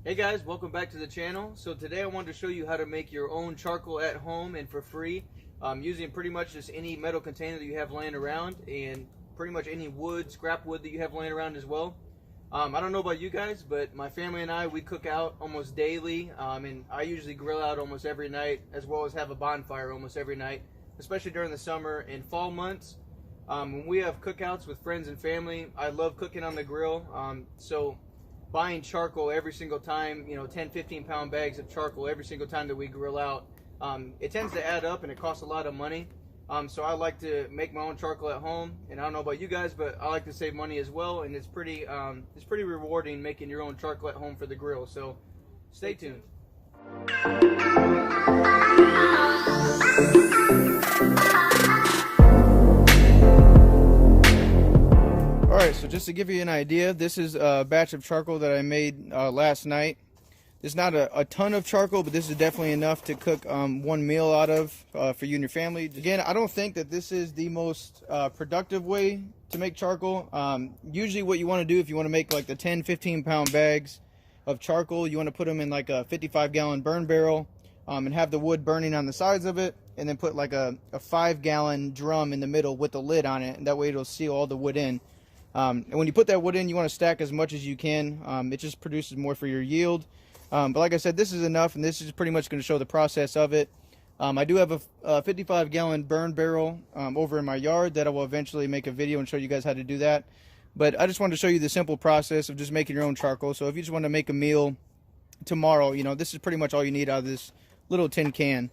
Hey guys, welcome back to the channel. So today I wanted to show you how to make your own charcoal at home and for free, using pretty much just any metal container that you have laying around and pretty much any wood, scrap wood that you have laying around as well. I don't know about you guys, but my family and I, we cook out almost daily, and I usually grill out almost every night, as well as have a bonfire almost every night, especially during the summer and fall months. When we have cookouts with friends and family, I love cooking on the grill. So buying charcoal every single time, 10-15 pound bags of charcoal every single time that we grill out, it tends to add up and it costs a lot of money. So I like to make my own charcoal at home, and I don't know about you guys, but I like to save money as well, and it's pretty rewarding making your own charcoal at home for the grill. So stay tuned. Alright, so just to give you an idea, this is a batch of charcoal that I made last night. It's not a ton of charcoal, but this is definitely enough to cook one meal out of for you and your family. Again, I don't think that this is the most productive way to make charcoal. Usually what you want to do if you want to make like the 10-15 pound bags of charcoal, you want to put them in like a 55-gallon burn barrel and have the wood burning on the sides of it, and then put like a 5-gallon drum in the middle with the lid on it, and that way it'll seal all the wood in. And when you put that wood in, you want to stack as much as you can. It just produces more for your yield. But like I said, this is enough, and this is pretty much going to show the process of it. I do have a 55-gallon burn barrel over in my yard that I will eventually make a video and show you guys how to do that. But I just wanted to show you the simple process of just making your own charcoal. So if you just want to make a meal tomorrow, this is pretty much all you need out of this little tin can.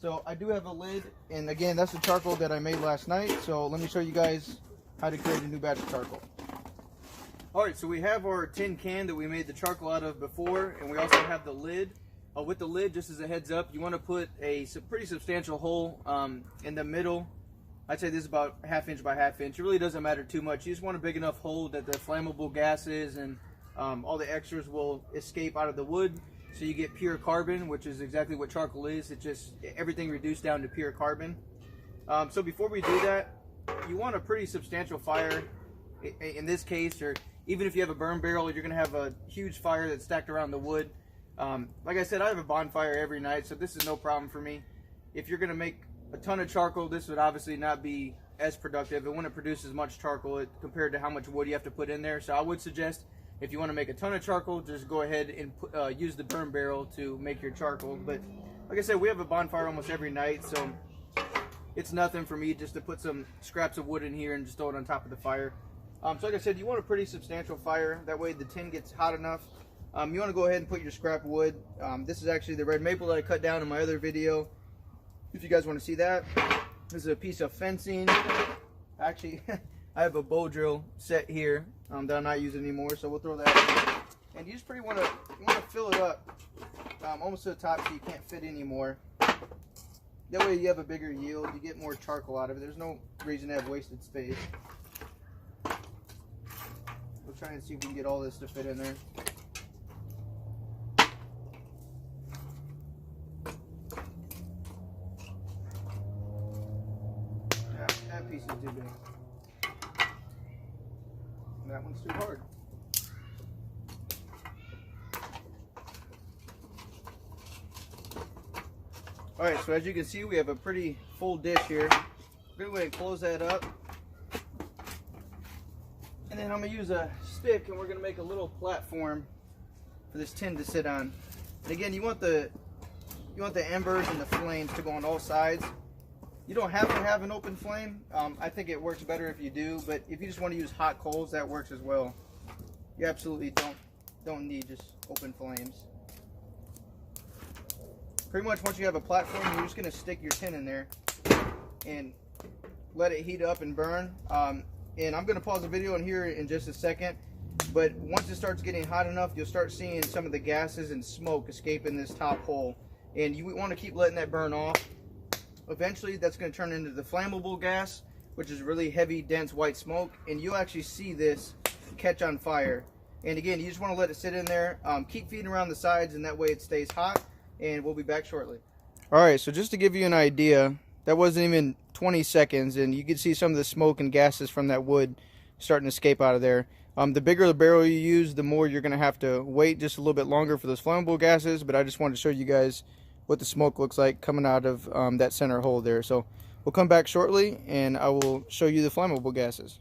So I do have a lid, and again, that's the charcoal that I made last night. So let me show you guys how to create a new batch of charcoal. Alright, so we have our tin can that we made the charcoal out of before, and we also have the lid. With the lid, just as a heads up, you want to put a pretty substantial hole in the middle. I'd say this is about 1/2 inch by 1/2 inch. It really doesn't matter too much. You just want a big enough hole that the flammable gases and all the extras will escape out of the wood, so you get pure carbon, which is exactly what charcoal is. It's just everything reduced down to pure carbon. So before we do that, you want a pretty substantial fire in this case, or even if you have a burn barrel, you're going to have a huge fire that's stacked around the wood. Like I said, I have a bonfire every night, so this is no problem for me. If you're going to make a ton of charcoal, this would obviously not be as productive. It wouldn't produce as much charcoal compared to how much wood you have to put in there. So I would suggest, if you want to make a ton of charcoal, just go ahead and use the burn barrel to make your charcoal. But like I said, we have a bonfire almost every night, so it's nothing for me just to put some scraps of wood in here and just throw it on top of the fire. So like I said, you want a pretty substantial fire. That way the tin gets hot enough. You want to go ahead and put your scrap wood. This is actually the red maple that I cut down in my other video, if you guys want to see that. This is a piece of fencing. Actually, I have a bow drill set here that I'm not using anymore, so we'll throw that in. And you just pretty want to fill it up almost to the top so you can't fit anymore. That way you have a bigger yield, you get more charcoal out of it. There's no reason to have wasted space. We'll try and see if we can get all this to fit in there. Yeah, that piece is too big. And that one's too hard. Alright, so as you can see, we have a pretty full dish here. We're going to go ahead and close that up. And then I'm going to use a stick, and we're going to make a little platform for this tin to sit on. And again, you want the embers and the flames to go on all sides. You don't have to have an open flame. I think it works better if you do, but if you just want to use hot coals, that works as well. You absolutely don't need just open flames. Pretty much once you have a platform, you're just going to stick your tin in there and let it heat up and burn. And I'm going to pause the video in here in just a second, but once it starts getting hot enough, you'll start seeing some of the gases and smoke escaping this top hole, and you want to keep letting that burn off. Eventually that's going to turn into the flammable gas, which is really heavy, dense white smoke, and you'll actually see this catch on fire. And again, you just want to let it sit in there. Keep feeding around the sides, and that way it stays hot, and we'll be back shortly. Alright, so just to give you an idea, that wasn't even 20 seconds, and you can see some of the smoke and gases from that wood starting to escape out of there. The bigger the barrel you use, the more you're going to have to wait just a little bit longer for those flammable gases, but I just wanted to show you guys what the smoke looks like coming out of that center hole there. So we'll come back shortly and I will show you the flammable gases.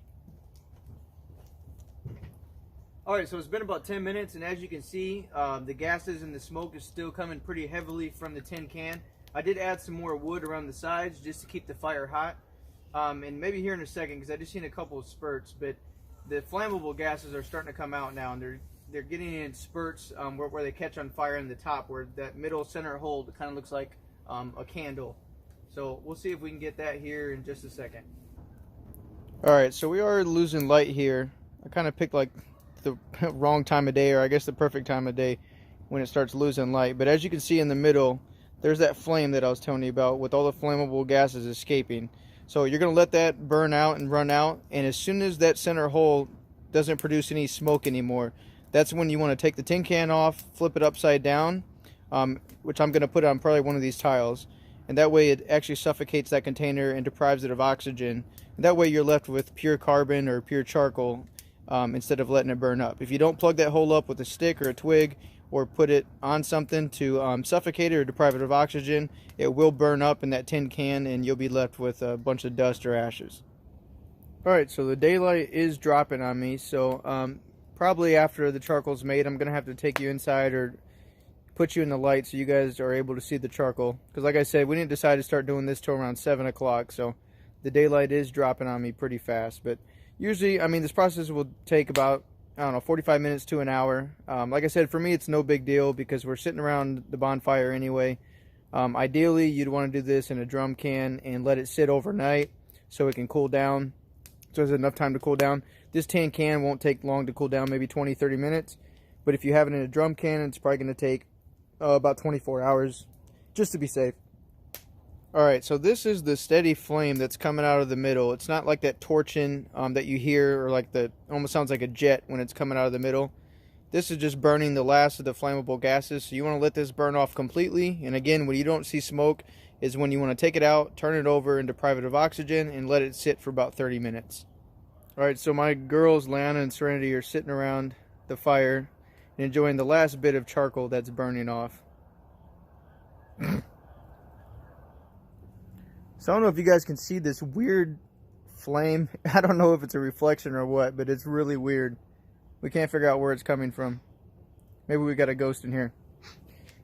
Alright, so it's been about 10 minutes, and as you can see, the gases and the smoke is still coming pretty heavily from the tin can. I did add some more wood around the sides just to keep the fire hot. And maybe here in a second, because I just seen a couple of spurts, but the flammable gases are starting to come out now, and they're getting in spurts where they catch on fire in the top, where that middle center hole kind of looks like a candle. So we'll see if we can get that here in just a second. Alright, so we are losing light here. I kind of picked like the wrong time of day, or I guess the perfect time of day when it starts losing light. But as you can see in the middle, there's that flame that I was telling you about with all the flammable gases escaping. So you're going to let that burn out and run out, and as soon as that center hole doesn't produce any smoke anymore, that's when you want to take the tin can off, flip it upside down, which I'm going to put on probably one of these tiles, and that way it actually suffocates that container and deprives it of oxygen, and that way you're left with pure carbon or pure charcoal instead of letting it burn up. If you don't plug that hole up with a stick or a twig, or put it on something to suffocate it or deprive it of oxygen, it will burn up in that tin can and you'll be left with a bunch of dust or ashes. Alright, so the daylight is dropping on me, so probably after the charcoal's made, I'm going to have to take you inside or put you in the light so you guys are able to see the charcoal. Because like I said, we didn't decide to start doing this till around 7 o'clock, so the daylight is dropping on me pretty fast. But usually, I mean, this process will take about, I don't know, 45 minutes to an hour. Like I said, for me, it's no big deal because we're sitting around the bonfire anyway. Ideally, you'd want to do this in a drum can and let it sit overnight so it can cool down. So there's enough time to cool down. This tin can won't take long to cool down, maybe 20-30 minutes. But if you have it in a drum can, it's probably going to take about 24 hours just to be safe. Alright, so this is the steady flame that's coming out of the middle. It's not like that torching that you hear, or like the, almost sounds like a jet when it's coming out of the middle. This is just burning the last of the flammable gases, so you want to let this burn off completely. And again, when you don't see smoke is when you want to take it out, turn it over, and deprive it of oxygen, and let it sit for about 30 minutes. Alright, so my girls, Lana and Serenity, are sitting around the fire and enjoying the last bit of charcoal that's burning off. So I don't know if you guys can see this weird flame. I don't know if it's a reflection or what, but it's really weird. We can't figure out where it's coming from. Maybe we got a ghost in here.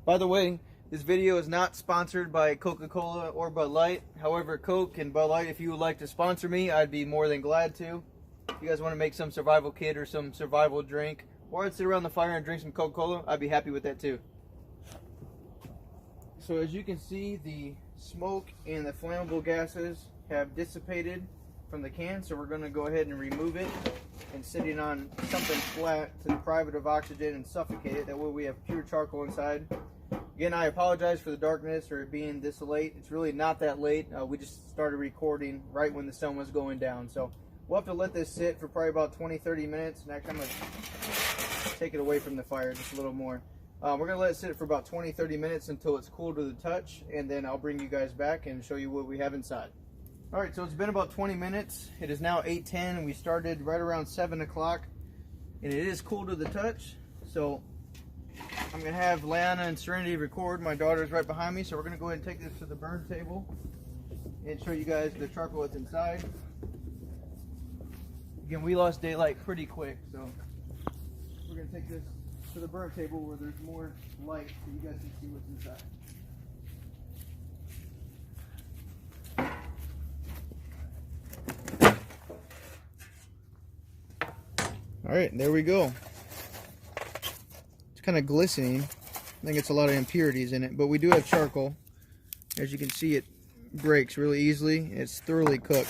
By the way, this video is not sponsored by Coca-Cola or Bud Light. However, Coke and Bud Light, if you would like to sponsor me, I'd be more than glad to. If you guys want to make some survival kit or some survival drink, or I'd sit around the fire and drink some Coca-Cola, I'd be happy with that too. So as you can see, the smoke and the flammable gases have dissipated from the can, so we're going to go ahead and remove it and sit it on something flat to deprive it of oxygen and suffocate it. That way we have pure charcoal inside. Again, I apologize for the darkness or it being this late. It's really not that late. We just started recording right when the sun was going down, so we'll have to let this sit for probably about 20-30 minutes, and actually I'm going to take it away from the fire just a little more. We're going to let it sit for about 20-30 minutes until it's cool to the touch, and then I'll bring you guys back and show you what we have inside. Alright, so it's been about 20 minutes. It is now 8:10, and we started right around 7 o'clock, and it is cool to the touch. So I'm going to have Lana and Serenity record. My daughter's right behind me, so we're going to go ahead and take this to the burn table and show you guys the charcoal that's inside. Again, we lost daylight pretty quick, so we're going to take this to the burn table where there's more light so you guys can see what's inside. Alright, there we go. It's kind of glistening. I think it's a lot of impurities in it, but we do have charcoal. As you can see, it breaks really easily. It's thoroughly cooked.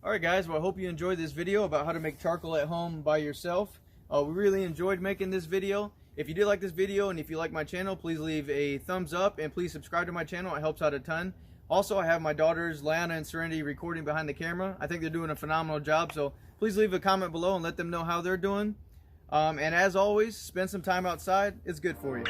Alright guys, well I hope you enjoyed this video about how to make charcoal at home by yourself. We really enjoyed making this video. If you did like this video and if you like my channel, please leave a thumbs up and please subscribe to my channel. It helps out a ton. Also, I have my daughters Lana and Serenity recording behind the camera. I think they're doing a phenomenal job, so please leave a comment below and let them know how they're doing. And as always, spend some time outside. It's good for you.